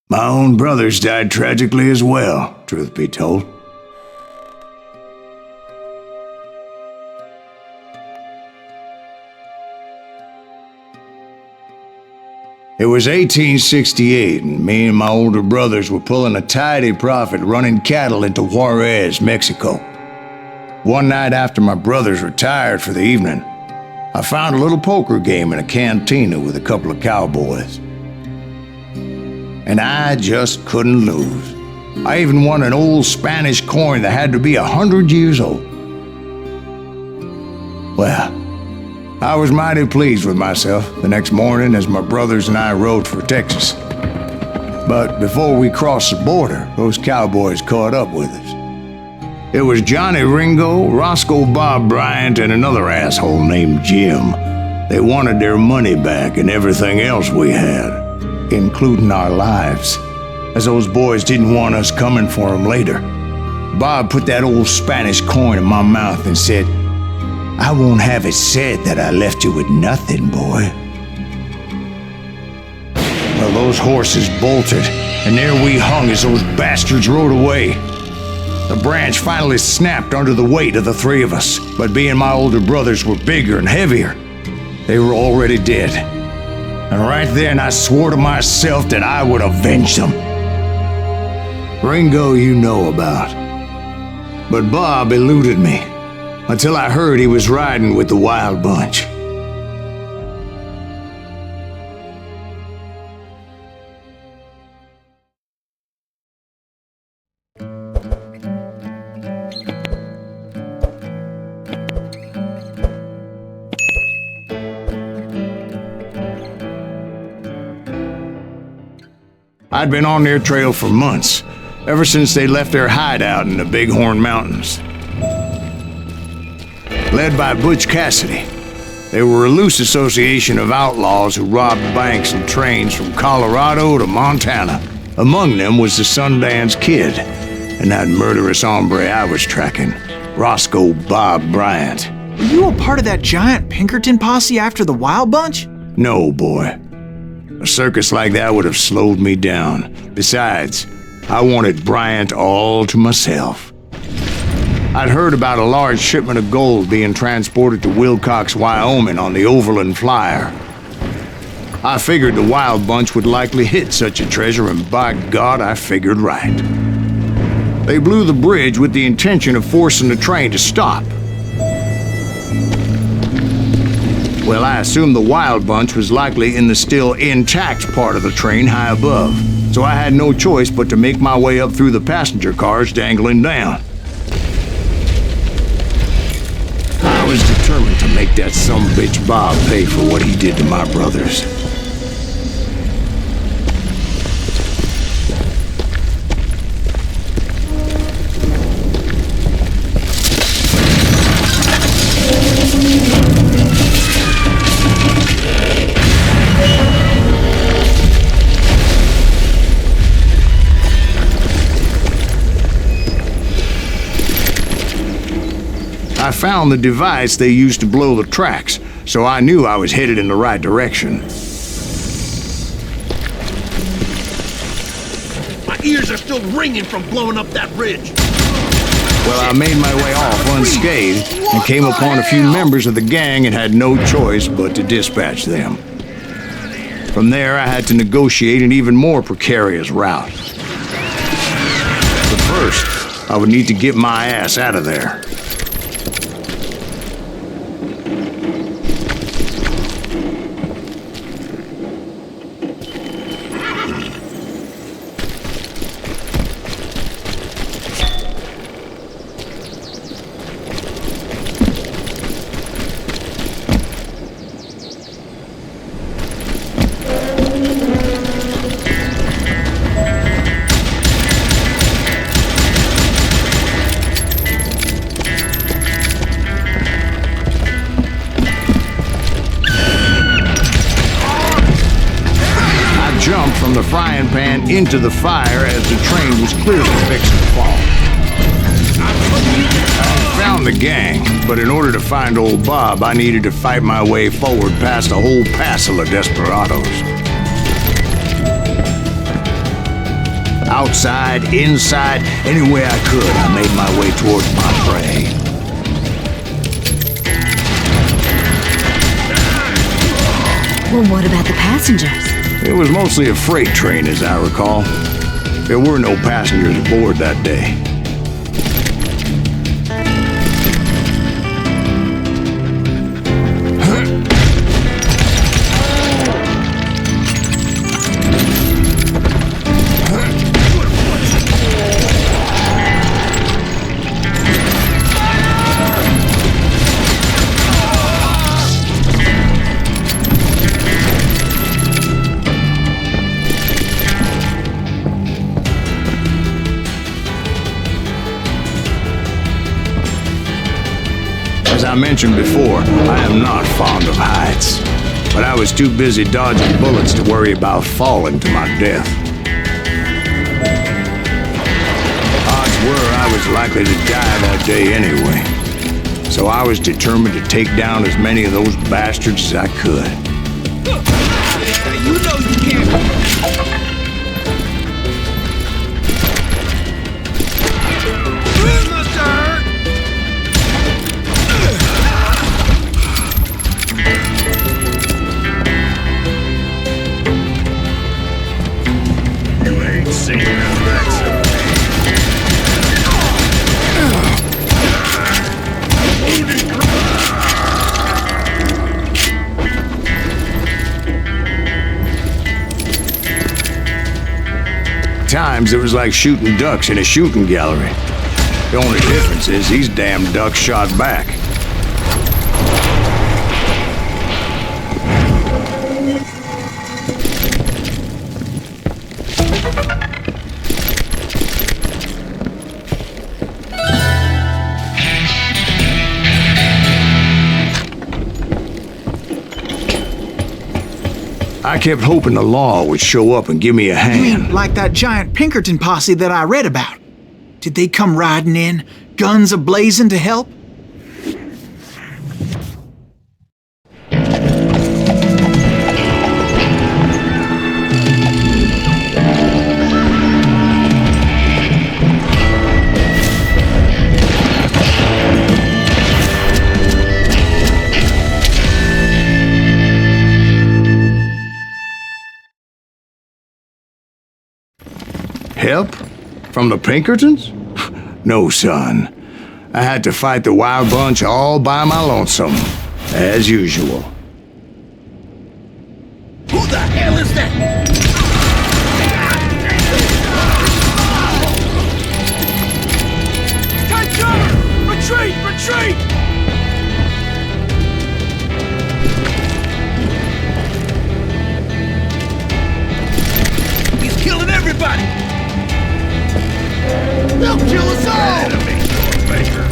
My own brothers died tragically as well, truth be told. It was 1868, and me and my older brothers were pulling a tidy profit running cattle into Juarez, Mexico. One night after my brothers retired for the evening, I found a little poker game in a cantina with a couple of cowboys. And I just couldn't lose. I even won an old Spanish coin that had to be 100 years old. Well, I was mighty pleased with myself the next morning as my brothers and I rode for Texas. But before we crossed the border, those cowboys caught up with us. It was Johnny Ringo, Roscoe Bob Bryant, and another asshole named Jim. They wanted their money back and everything else we had, including our lives, as those boys didn't want us coming for them later. Bob put that old Spanish coin in my mouth and said, "I won't have it said that I left you with nothing, boy." Well, those horses bolted, and there we hung as those bastards rode away. The branch finally snapped under the weight of the three of us, but being my older brothers were bigger and heavier, they were already dead. And right then I swore to myself that I would avenge them. Ringo you know about, but Bob eluded me until I heard he was riding with the Wild Bunch. I'd been on their trail for months, ever since they left their hideout in the Bighorn Mountains. Led by Butch Cassidy, they were a loose association of outlaws who robbed banks and trains from Colorado to Montana. Among them was the Sundance Kid, and that murderous hombre I was tracking, Roscoe Bob Bryant. Were you a part of that giant Pinkerton posse after the Wild Bunch? No, boy. A circus like that would have slowed me down. Besides, I wanted Bryant all to myself. I'd heard about a large shipment of gold being transported to Wilcox, Wyoming on the Overland Flyer. I figured the Wild Bunch would likely hit such a treasure, and by God, I figured right. They blew the bridge with the intention of forcing the train to stop. Well, I assumed the Wild Bunch was likely in the still intact part of the train high above, so I had no choice but to make my way up through the passenger cars dangling down. I was determined to make that sumbitch Bob pay for what he did to my brothers. I found the device they used to blow the tracks, so I knew I was headed in the right direction. My ears are still ringing from blowing up that bridge. Well, I made my way off unscathed and came upon a few members of the gang and had no choice but to dispatch them. From there, I had to negotiate an even more precarious route. But first, I would need to get my ass out of there. From the frying pan into the fire as the train was clearly fixing to fall. I found the gang, but in order to find old Bob, I needed to fight my way forward past a whole passel of desperados. Outside, inside, any way I could, I made my way towards my prey. Well, what about the passengers? It was mostly a freight train, as I recall. There were no passengers aboard that day. As I mentioned before, I am not fond of heights, but I was too busy dodging bullets to worry about falling to my death. Odds were I was likely to die that day anyway, so I was determined to take down as many of those bastards as I could. You know you can't. Times it was like shooting ducks in a shooting gallery. The only difference is these damn ducks shot back. I kept hoping the law would show up and give me a You hand. mean like that giant Pinkerton posse that I read about? Did they come riding in, guns a-blazing to help? Help? From the Pinkertons? No, son. I had to fight the wild bunch all by my lonesome, as usual. Who the hell is that? Take cover! Retreat! Retreat! He's killing everybody! They'll kill us all! Enemy, Baker.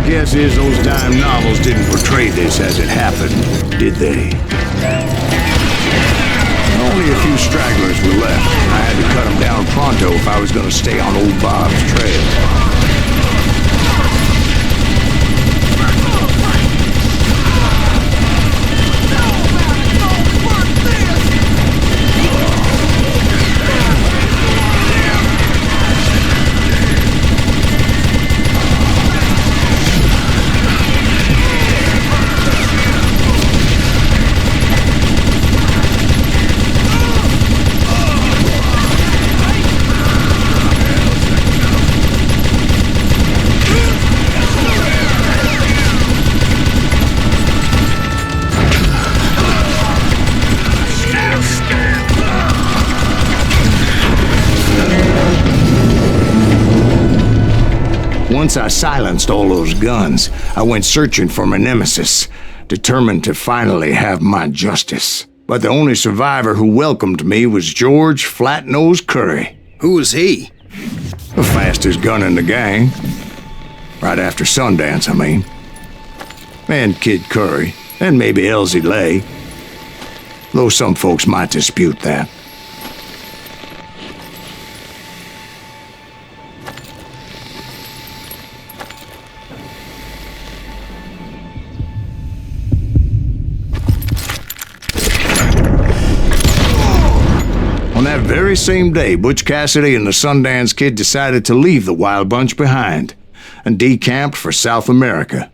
Guess is those dime novels didn't portray this as it happened, did they? Only a few stragglers were left. I had to cut them down pronto if I was going to stay on old Bob's trail. Once I silenced all those guns, I went searching for my nemesis, determined to finally have my justice. but the only survivor who welcomed me was George Flat-Nosed Curry. Who was he? The fastest gun in the gang. Right after Sundance, I mean. And Kid Curry, and maybe Elsie Lay. Though some folks might dispute that. On that very same day, Butch Cassidy and the Sundance Kid decided to leave the Wild Bunch behind and decamped for South America.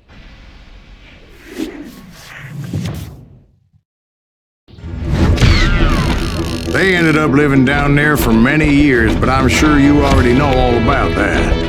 They ended up living down there for many years, but I'm sure you already know all about that.